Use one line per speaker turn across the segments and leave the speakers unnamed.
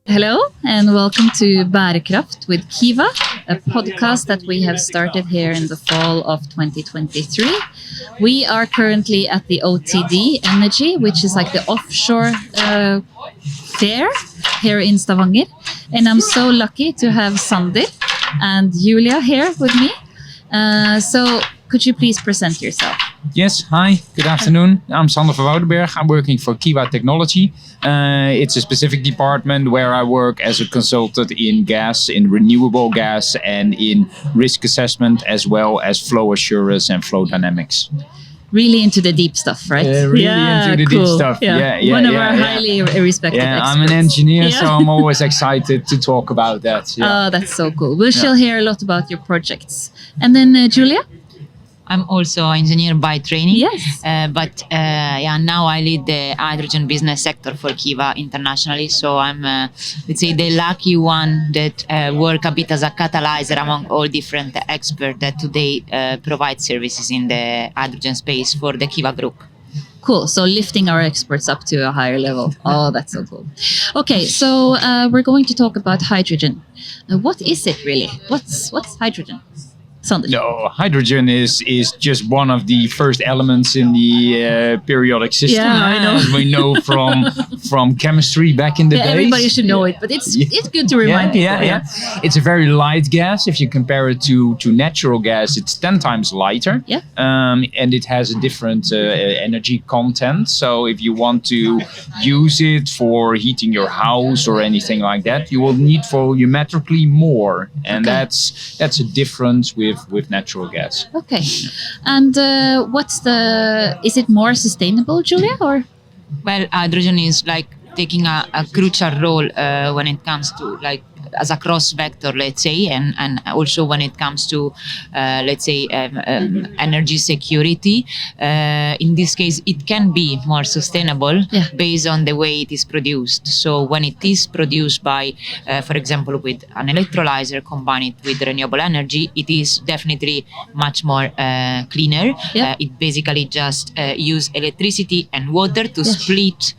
Hello and welcome to Bærekraft with Kiwa, a podcast that we have started here in the fall of 2023. We are currently at the OTD Energy, which is like the offshore fair here in Stavanger. And I'm so lucky to have Sander and Giulia here with me. So could you please present yourself?
Yes, hi, good afternoon. I'm Sander van Woudenberg. I'm working for Kiwa Technology. It's a specific department where I work as a consultant in gas, in renewable gas, and in risk assessment, as well as flow assurance and flow dynamics.
Really into the deep stuff, right?
Really into the deep stuff.
One of our highly respected experts.
I'm an engineer, so I'm always excited to talk about that.
Oh, that's so cool. We shall hear a lot about your projects. And then Giulia?
I'm also an engineer by training.
Yes.
But now I lead the hydrogen business sector for Kiwa internationally. So I'm, let's say, the lucky one that work a bit as a catalyzer among all different experts that today provide services in the hydrogen space for the Kiwa group.
Cool. So lifting our experts up to a higher level. Oh, that's so cool. Okay, so we're going to talk about hydrogen. What is it really? What's hydrogen? Sander.
No, hydrogen is just one of the first elements in the periodic system.
Yeah, I know.
As we know from chemistry back in the days.
Everybody should know it, but it's good to remind people.
Yeah. It's a very light gas. If you compare it to natural gas, it's 10 times lighter.
Yeah.
And it has a different energy content. So if you want to use it for heating your house or anything like that, you will need volumetrically more. And that's a difference with natural gas.
Okay. And is it more sustainable, Giulia, or?
Well, hydrogen is like taking a crucial role when it comes to like as a cross vector, let's say, and also when it comes to, let's say, energy security. In this case, it can be more sustainable based on the way it is produced. So when it is produced by, for example, with an electrolyzer combined with renewable energy, it is definitely much more cleaner. It basically just use electricity and water to split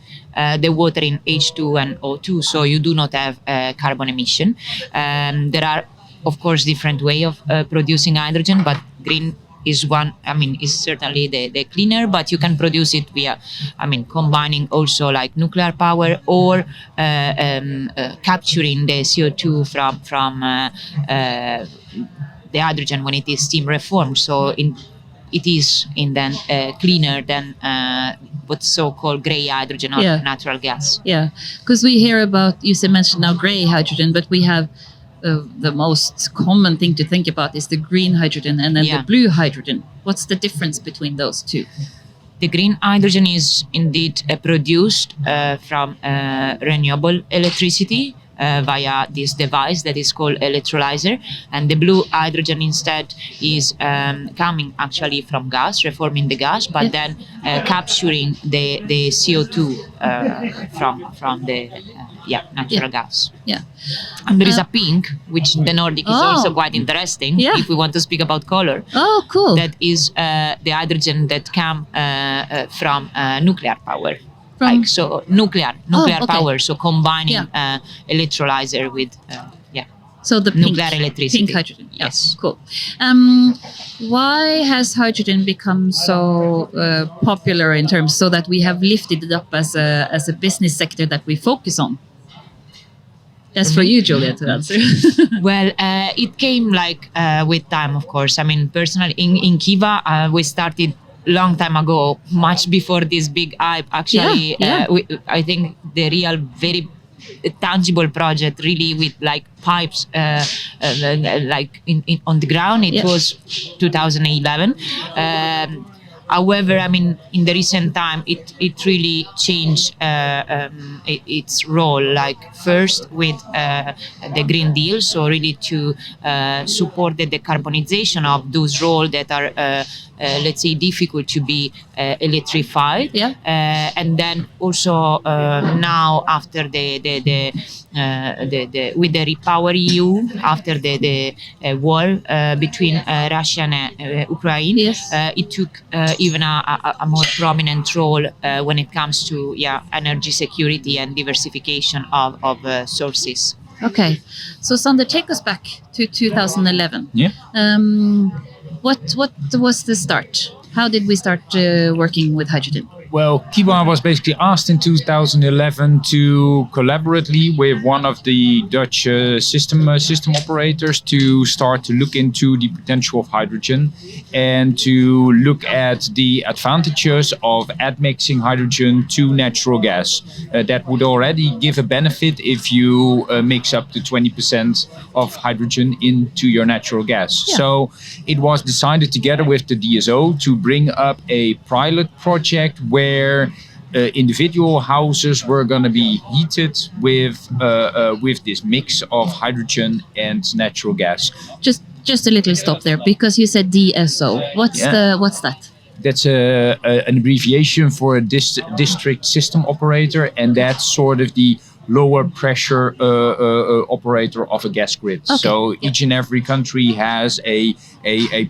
the water in H2 and O2, so you do not have carbon emission. There are, of course, different way of producing hydrogen, but green is one. Is certainly the cleaner, but you can produce it via, combining also like nuclear power or capturing the CO2 from the hydrogen when it is steam reformed. So it is then cleaner than what's so-called grey hydrogen or natural gas.
Yeah, because we hear about, you mentioned now grey hydrogen, but we have the most common thing to think about is the green hydrogen and then the blue hydrogen. What's the difference between those two?
The green hydrogen is indeed produced from renewable electricity via this device that is called electrolyzer, and the blue hydrogen instead is coming actually from gas, reforming the gas, but then capturing the CO2 from the natural gas.
Yeah.
And there is a pink, which in the Nordic is also quite interesting if we want to speak about color.
Oh, cool.
That is the hydrogen that come from nuclear power. Nuclear power. So combining electrolyzer with
so the
nuclear electricity.
Pink hydrogen.
Yes.
Cool. Why has hydrogen become so popular in terms so that we have lifted it up as a business sector that we focus on? That's for you, Giulia, to answer.
Well, it came with time, of course. Personally, in Kiwa, we started long time ago, much before this big hype. Actually, I think the real, very tangible project, really with pipes, on the ground. It was 2011. However, in the recent time, it really changed its role. First with the Green Deal, so really to support the decarbonization of those roads that are, let's say, difficult to be electrified. And then also now after the with the Repower EU, after the war between Russia and Ukraine, it took even a more prominent role when it comes to energy security and diversification of sources.
Okay, so Sander, take us back to 2011.
Yeah.
What was the start? How did we start working with hydrogen?
Well, Kiwa was basically asked in 2011 to collaboratively with one of the Dutch system operators to start to look into the potential of hydrogen and to look at the advantages of admixing hydrogen to natural gas. That would already give a benefit if you mix up to 20% of hydrogen into your natural gas.
Yeah.
So it was decided together with the DSO to bring up a pilot project where individual houses were going to be heated with this mix of hydrogen and natural gas.
Just a little stop there, because you said DSO. What's that?
That's an abbreviation for a district system operator, and that's sort of the lower pressure operator of a gas grid.
Okay.
So each and every country has a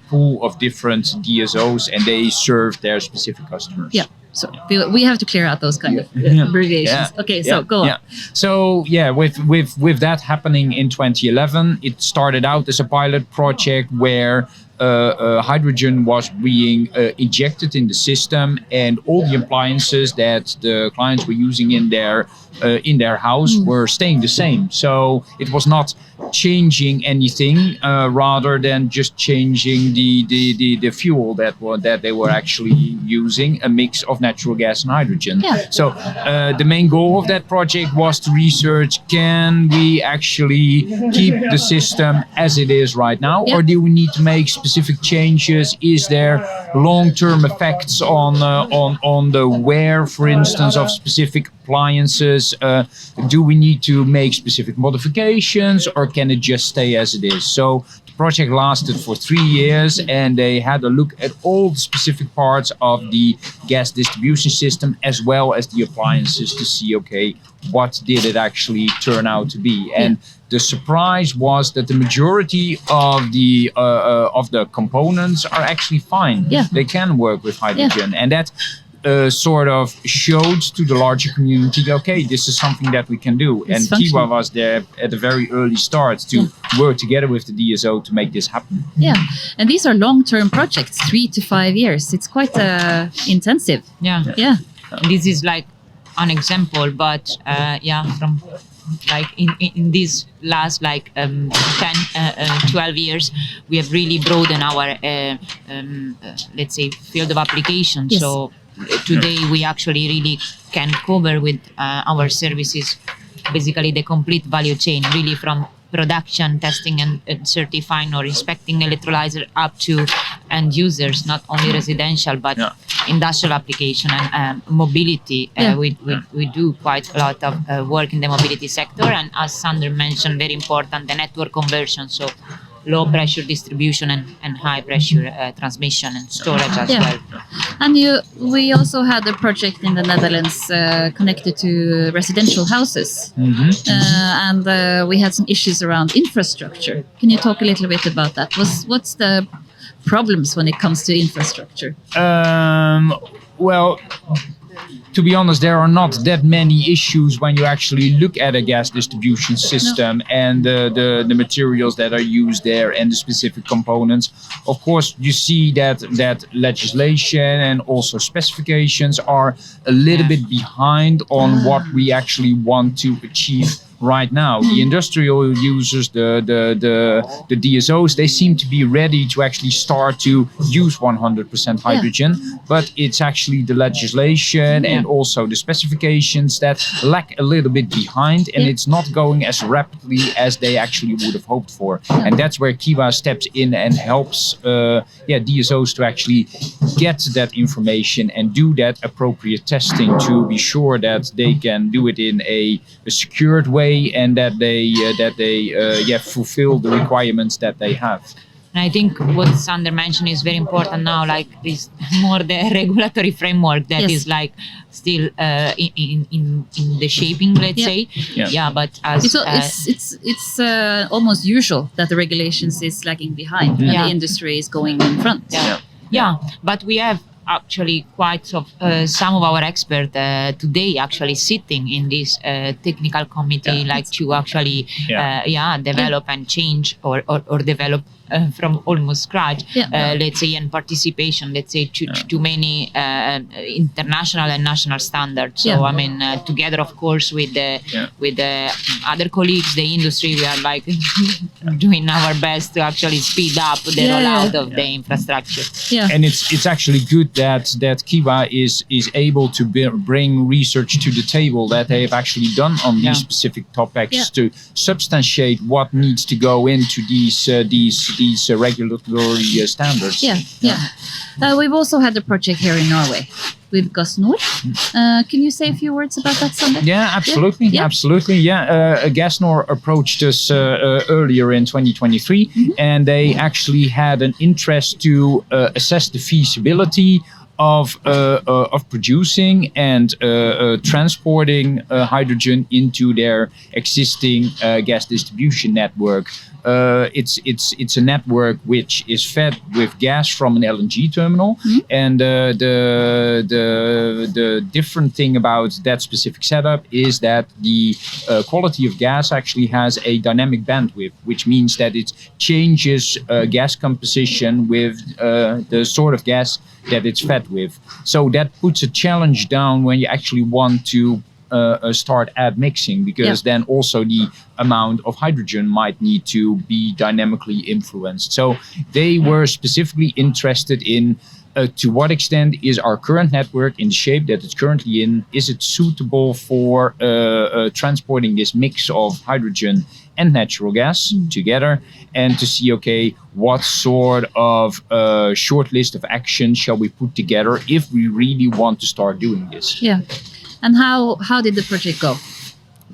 pool of different DSOs, and they serve their specific customers.
Yeah. So we have to clear out those kind of abbreviations.
Yeah.
Okay, so go on.
Yeah. So with that happening in 2011, it started out as a pilot project where hydrogen was being injected in the system, and all the appliances that the clients were using in their house were staying the same. So it was not changing anything, rather than just changing the fuel that they were actually using, a mix of natural gas and hydrogen.
Yeah.
So the main goal of that project was to research: can we actually keep the system as it is right now, or do we need to make specific changes? Is there long-term effects on the wear, for instance, of specific appliances? Do we need to make specific modifications, or can it just stay as it is? So the project lasted for 3 years, and they had a look at all the specific parts of the gas distribution system as well as the appliances to see, okay, what did it actually turn out to be? And the surprise was that the majority of the components are actually fine.
Yeah.
They can work with hydrogen, and that sort of showed to the larger community, okay, this is something that we can do.
It's
and
functional.
Kiwa was there at the very early start to work together with the DSO to make this happen.
Yeah, and these are long-term projects, 3 to 5 years. It's quite intensive. Yeah.
This is like an example, but from like in these last 10 12 years, we have really broadened our let's say field of application.
Yes.
So today we actually really can cover with our services basically the complete value chain, really from production, testing and certifying or inspecting electrolyzer up to end users, not only residential but industrial application and mobility. We do quite a lot of work in the mobility sector, and as Sander mentioned, very important, the network conversion, so low pressure distribution and high pressure transmission and storage as well.
And we also had a project in the Netherlands connected to residential houses. And we had some issues around infrastructure. Can you talk a little bit about that? What's the problems when it comes to infrastructure?
Well, to be honest, there are not that many issues when you actually look at a gas distribution system and the materials that are used there and the specific components. Of course, you see that legislation and also specifications are a little bit behind on what we actually want to achieve right now. The industrial users, the DSOs, they seem to be ready to actually start to use 100% hydrogen, but it's actually the legislation and also the specifications that lack a little bit behind, and it's not going as rapidly as they actually would have hoped for. And that's where Kiwa steps in and helps DSOs to actually get that information and do that appropriate testing to be sure that they can do it in a secured way and that they fulfill the requirements that they have.
And I think what Sander mentioned is very important now, like is more the regulatory framework that is like still in the shaping, let's say. But as
it's almost usual that the regulations is lagging behind and the industry is going in front.
But we have actually quite of some of our experts today actually sitting in this technical committee, like to actually develop and change or develop from almost scratch, let's say, and participation, let's say, to many international and national standards. So I mean, together, of course, with the other colleagues, the industry, we are like doing our best to actually speed up the rollout of the infrastructure.
And it's actually good that Kiwa is able to bring research to the table that they have actually done on these specific topics to substantiate what needs to go into these regulatory standards.
We've also had a project here in Norway with Gasnor. Can you say a few words about that, Sander?
Yeah, absolutely. Gasnor approached us earlier in 2023, and they actually had an interest to assess the feasibility of producing and transporting hydrogen into their existing gas distribution network. It's a network which is fed with gas from an LNG terminal, and the different thing about that specific setup is that the quality of gas actually has a dynamic bandwidth, which means that it changes gas composition with the sort of gas that it's fed with. So that puts a challenge down when you actually want to start admixing, because then also the amount of hydrogen might need to be dynamically influenced. So they were specifically interested in to what extent is our current network in the shape that it's currently in, is it suitable for transporting this mix of hydrogen and natural gas together, and to see, okay, what sort of short list of actions shall we put together if we really want to start doing this.
And how did the project go?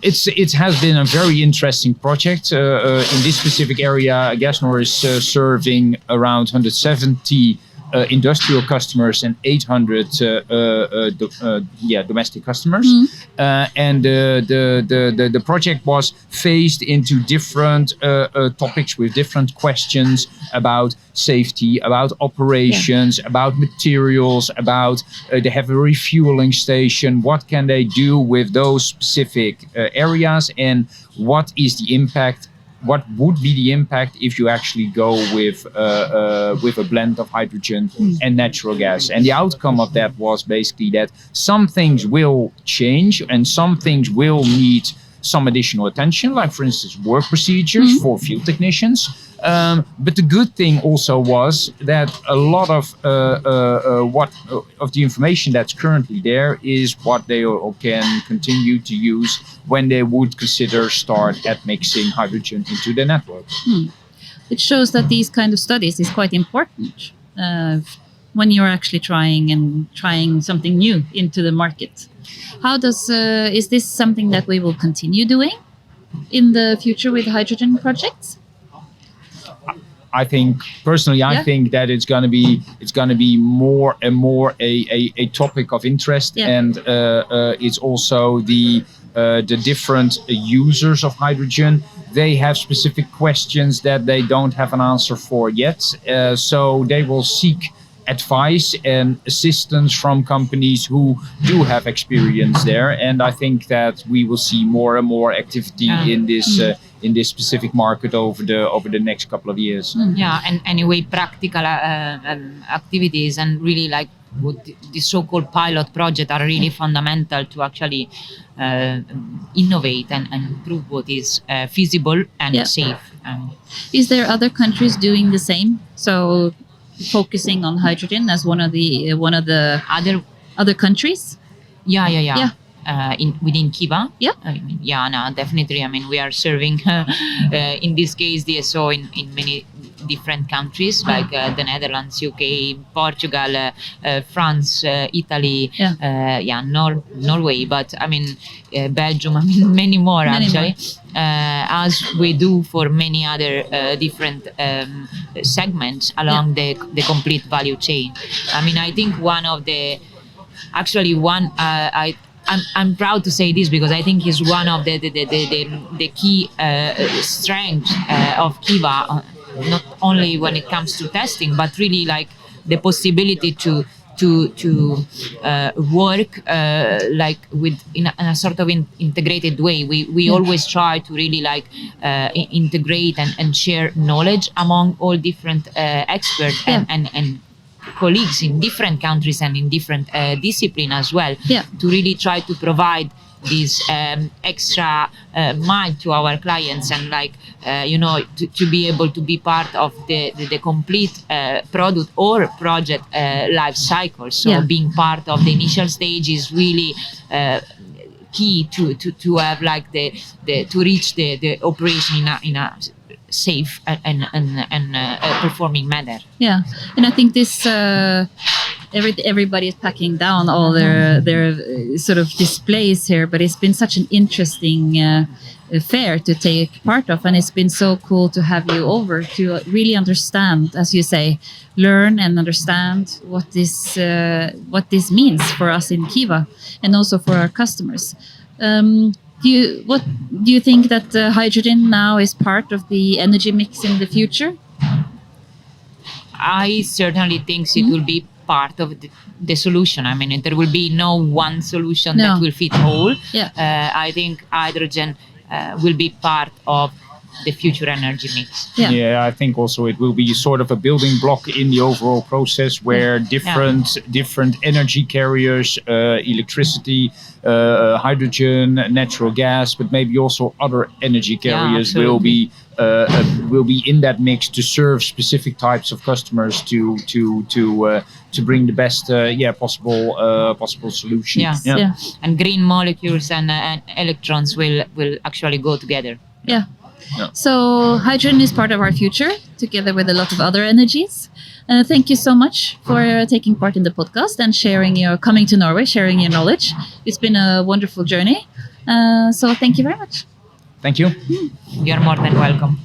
It has been a very interesting project. In this specific area, Gasnor is serving around 170 industrial customers and 800 domestic customers. And the project was phased into different topics with different questions about safety, about operations, about materials, about they have a refueling station. What can they do with those specific areas, and what is the impact? What would be the impact if you actually go with a blend of hydrogen and natural gas? And the outcome of that was basically that some things will change and some things will need some additional attention, like for instance work procedures for field technicians. But the good thing also was that a lot of the information that's currently there is what they can continue to use when they would consider start at mixing hydrogen into the network.
It shows that these kind of studies is quite important when you're actually trying something new into the market. How does is this something that we will continue doing in the future with hydrogen projects?
I think personally, I think that it's gonna be more and more a topic of interest, and it's also the different users of hydrogen. They have specific questions that they don't have an answer for yet, so they will seek advice and assistance from companies who do have experience there. And I think that we will see more and more activity in this specific market over the next couple of years.
And anyway, practical activities and really like what the so-called pilot project are really fundamental to actually innovate and prove what is feasible and safe.
Is there other countries doing the same? So focusing on hydrogen as one of the other countries?
Within Kiwa,
Yeah.
definitely. I mean, we are serving in this case DSO in many different countries like the Netherlands, UK, Portugal, France, Italy, Norway, but I mean Belgium. I mean many more actually. As we do for many other different segments along the complete value chain. I mean, I think I'm proud to say this because I think it's one of the key strengths of Kiwa, not only when it comes to testing, but really like the possibility to to work like with in a sort of integrated way. We always try to really like integrate and share knowledge among all different experts and colleagues in different countries and in different discipline as well, to really try to provide this extra mind to our clients and like to be able to be part of the complete product or project life cycle. So being part of the initial stage is really key to have like to reach the operation in a safe and performing manner.
Yeah, and I think this everybody is packing down all their sort of displays here, but it's been such an interesting fair to take part of, and it's been so cool to have you over to really understand, as you say, learn and understand what this means for us in Kiwa and also for our customers. Do you think that hydrogen now is part of the energy mix in the future?
I certainly think it will be part of the solution. I mean, there will be no one solution that will fit all. I think hydrogen will be part of the future energy mix.
I think also it will be sort of a building block in the overall process where different energy carriers, electricity, hydrogen, natural gas, but maybe also other energy carriers will be in that mix to serve specific types of customers to bring the best possible solutions.
And green molecules and electrons will actually go together.
So hydrogen is part of our future, together with a lot of other energies. Thank you so much for taking part in the podcast and coming to Norway, sharing your knowledge. It's been a wonderful journey. So thank you very much.
Thank you.
You're more than welcome.